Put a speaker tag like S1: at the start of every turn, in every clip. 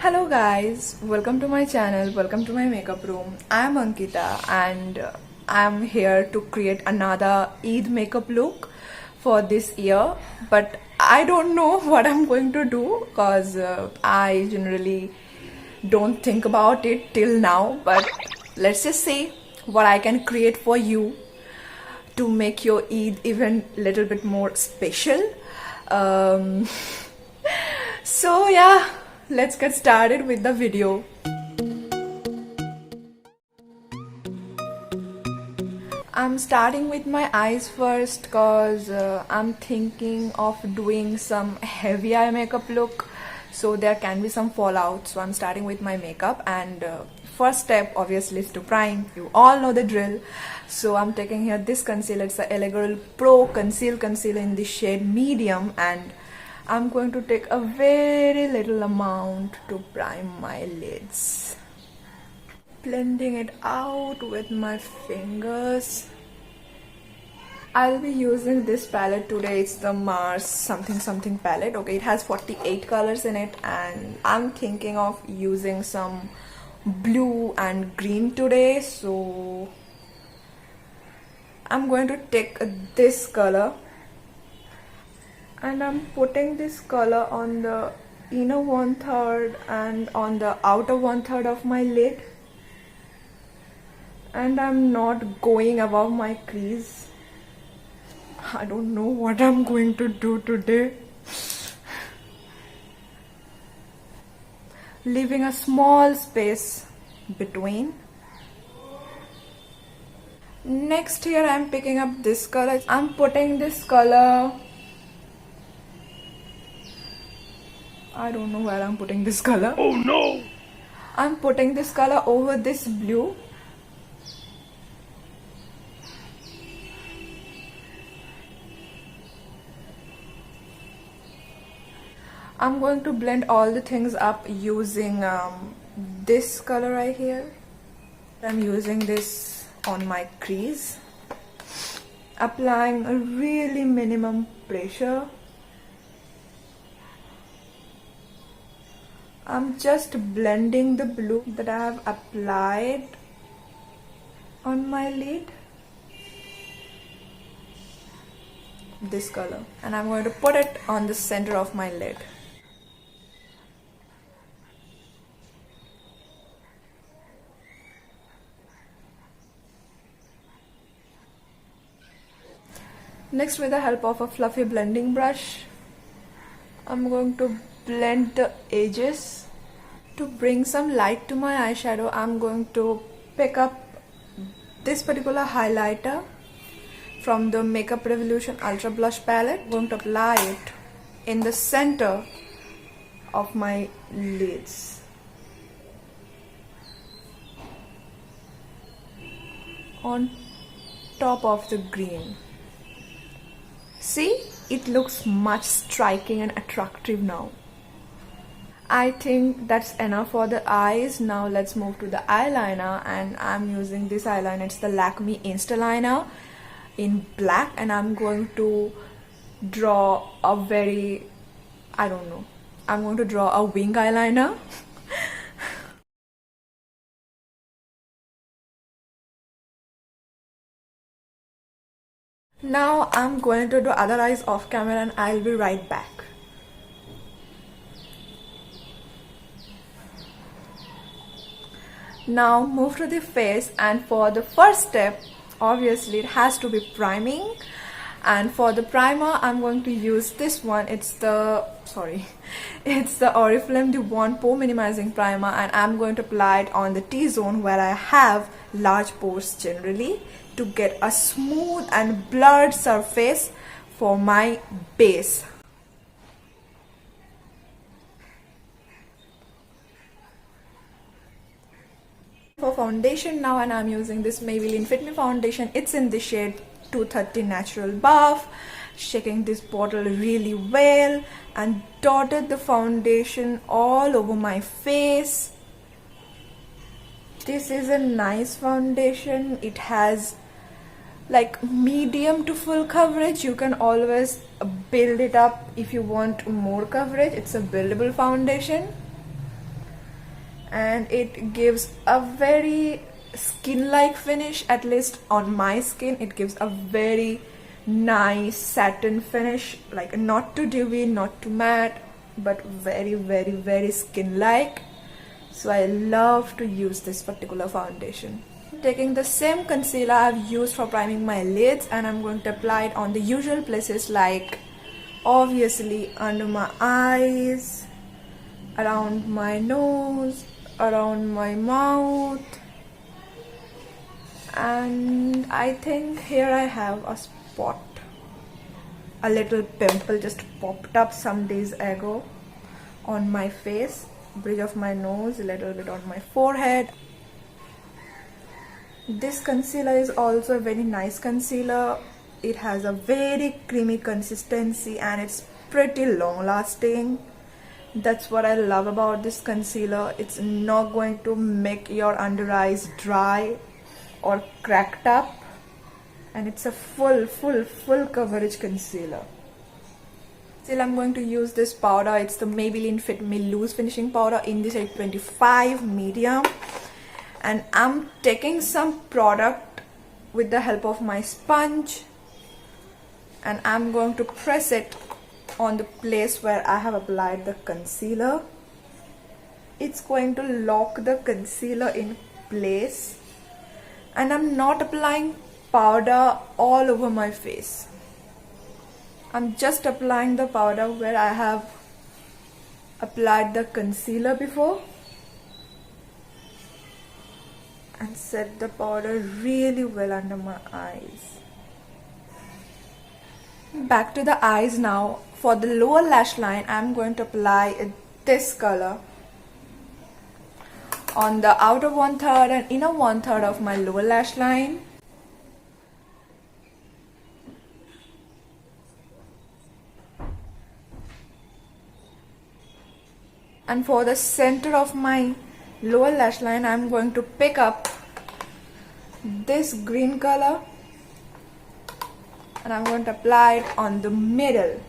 S1: Hello guys, welcome to my channel, welcome to my makeup room. I am Ankita and I am here to create another Eid makeup look for this year, but I don't know what I'm going to do because I generally don't think about it till now, but let's just see what I can create for you to make your Eid even a little bit more special. So yeah, let's get started with the video. I'm starting with my eyes first because I'm thinking of doing some heavy eye makeup look, so there can be some fallout. So I'm starting with my makeup, and first step obviously is to prime. You all know the drill. So I'm taking here this concealer. It's a LA Girl Pro Concealer in the shade medium, and I'm going to take a very little amount to prime my lids. Blending it out with my fingers. I'll be using this palette today. It's the Mars something palette. Okay, it has 48 colors in it, and I'm thinking of using some blue and green today. So I'm going to take this color, and I'm putting this color on the inner 1/3 and on the outer 1/3 of my lid, and I'm not going above my crease. I don't know what I'm going to do today. Leaving a small space between. Next, here I'm picking up this color. I'm putting this color, I don't know where I'm putting this color. Oh no! I'm putting this color over this blue. I'm going to blend all the things up using this color right here. I'm using this on my crease, applying a really minimum pressure. I'm just blending the blue that I have applied on my lid, this color, and I'm going to put it on the center of my lid. Next, with the help of a fluffy blending brush, I'm going to blend the edges. To bring some light to my eyeshadow, I'm going to pick up this particular highlighter from the Makeup Revolution Ultra Blush palette. I'm going to apply it in the center of my lids. On top of the green. See, it looks much striking and attractive now. I think that's enough for the eyes. Now let's move to the eyeliner, and I'm using this eyeliner. It's the Lakme Instaliner in black, and I'm going to draw a very, I don't know, I'm going to draw a wing eyeliner. Now I'm going to do other eyes off camera, and I'll be right back. Now move to the face, and for the first step, obviously it has to be priming. And for the primer, I'm going to use this one. It's the Oriflame The One Pore Minimizing Primer, and I'm going to apply it on the T-zone where I have large pores generally, to get a smooth and blurred surface for my base. For foundation now, and I'm using this Maybelline Fit Me foundation. It's in the shade 230 Natural Buff. Shaking this bottle really well and dotted the foundation all over my face. This is a nice foundation. It has like medium to full coverage. You can always build it up if you want more coverage. It's a buildable foundation. and it gives a very skin-like finish. At least on my skin, it gives a very nice satin finish, like not too dewy, not too matte, but very skin-like. So I love to use this particular foundation. Taking the same concealer I've used for priming my lids, and I'm going to apply it on the usual places, like obviously under my eyes, around my nose, around my mouth, and I think here I have a spot, a little pimple just popped up some days ago on my face, bridge of my nose, a little bit on my forehead. This concealer is also a very nice concealer. It has a very creamy consistency and it's pretty long lasting. That's what I love about this concealer. It's not going to make your under eyes dry or cracked up, and it's a full coverage concealer. Still, I'm going to use this powder. It's the Maybelline Fit Me Loose Finishing Powder in this 825 medium, and I'm taking some product with the help of my sponge, and I'm going to press it on the place where I have applied the concealer. It's going to lock the concealer in place, and I'm not applying powder all over my face. I'm just applying the powder where I have applied the concealer before, and set the powder really well under my eyes. Back to the eyes now. For the lower lash line, I'm going to apply this color on the outer 1/3 and inner 1/3 of my lower lash line. And for the center of my lower lash line, I'm going to pick up this green color and I'm going to apply it on the middle.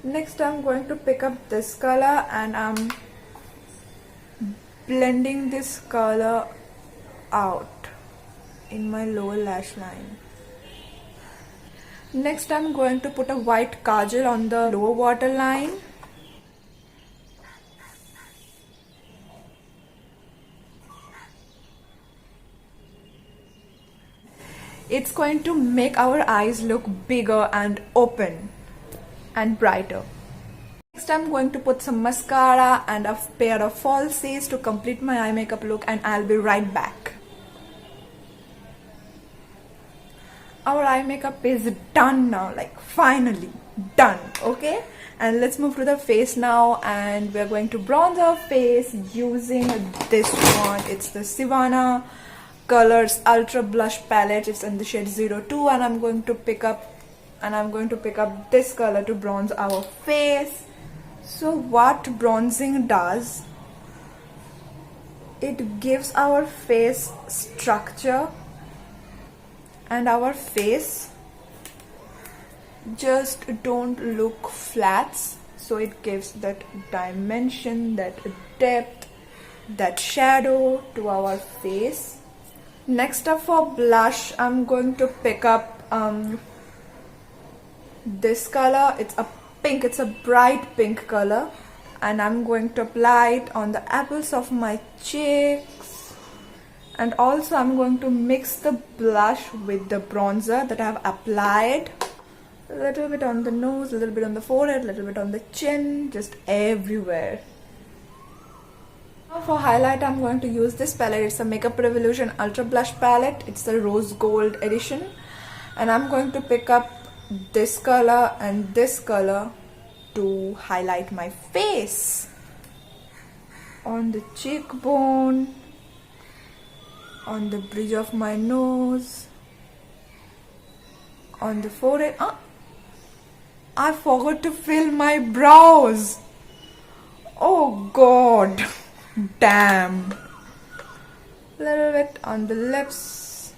S1: Next, I'm going to pick up this color and I'm blending this color out in my lower lash line. Next, I'm going to put a white kajal on the lower waterline. It's going to make our eyes look bigger and open and brighter. Next, I'm going to put some mascara and a pair of falsies to complete my eye makeup look, and I'll be right back. Our eye makeup is done now, like finally done, okay? And let's move to the face now, and we're going to bronze our face using this one. It's the Sivana Colors Ultra Blush Palette. It's in the shade 02, and I'm going to pick up this color to bronze our face. So what bronzing does, it gives our face structure, and our face just don't look flats. So it gives that dimension, that depth, that shadow to our face. Next up, for blush, I'm going to pick up this color. It's a pink, it's a bright pink color, and I'm going to apply it on the apples of my cheeks, and also I'm going to mix the blush with the bronzer that I have applied. A little bit on the nose, a little bit on the forehead, a little bit on the chin, just everywhere. Now for highlight, I'm going to use this palette. It's a Makeup Revolution Ultra Blush Palette. It's the Rose Gold edition, and I'm going to pick up this color and this color to highlight my face. On the cheekbone, on the bridge of my nose, on the forehead. I forgot to fill my brows. Oh god, damn. A little bit on the lips,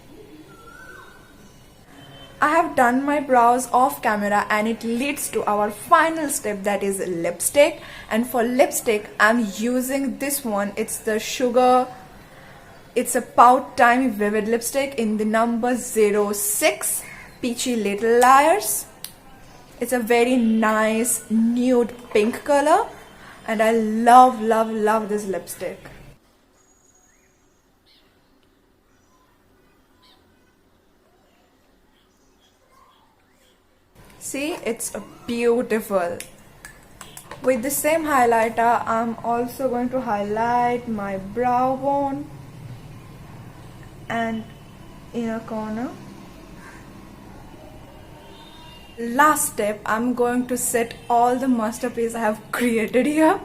S1: I have done my brows off camera, and it leads to our final step, that is lipstick. And for lipstick, I'm using this one. It's the Sugar, it's a Pout Time Vivid lipstick in the number 06, Peachy Little Liars. It's a very nice nude pink color, and I love this lipstick. See, it's beautiful. With the same highlighter, I'm also going to highlight my brow bone and inner corner. Last step, I'm going to set all the masterpiece I have created here.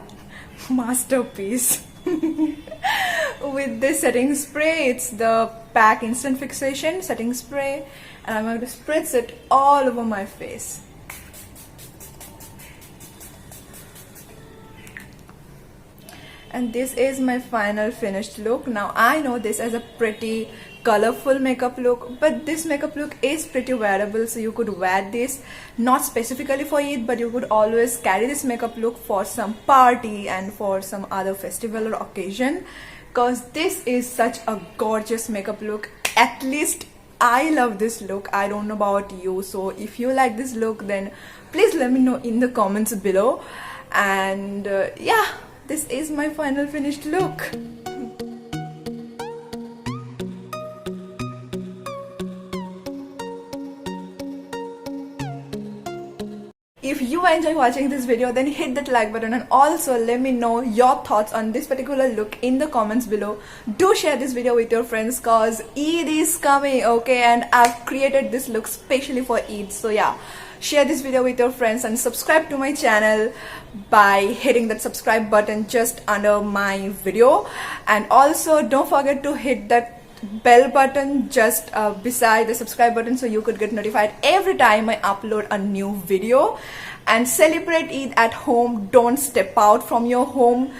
S1: Masterpiece. With this setting spray, it's the PAC Instant Fixation setting spray, and I'm going to spritz it all over my face. And this is my final finished look. Now I know this is a pretty colorful makeup look, but this makeup look is pretty wearable, so you could wear this not specifically for Eid, but you could always carry this makeup look for some party and for some other festival or occasion, because this is such a gorgeous makeup look. At least I love this look. I don't know about you, so if you like this look, then please let me know in the comments below. And yeah, this is my final finished look. If you enjoy watching this video, then hit that like button, and also let me know your thoughts on this particular look in the comments below. Do share this video with your friends, cause Eid is coming, okay, and I've created this look specially for Eid. So yeah, share this video with your friends and subscribe to my channel by hitting that subscribe button just under my video. And also don't forget to hit that bell button just beside the subscribe button, so you could get notified every time I upload a new video. And celebrate Eid at home. Don't step out from your home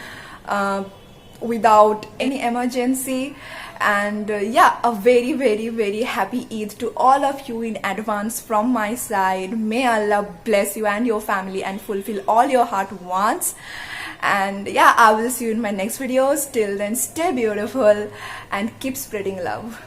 S1: without any emergency. And yeah, a very happy Eid to all of you in advance from my side. May Allah bless you and your family and fulfill all your heart wants. And yeah, I will see you in my next videos. Till then, stay beautiful and keep spreading love.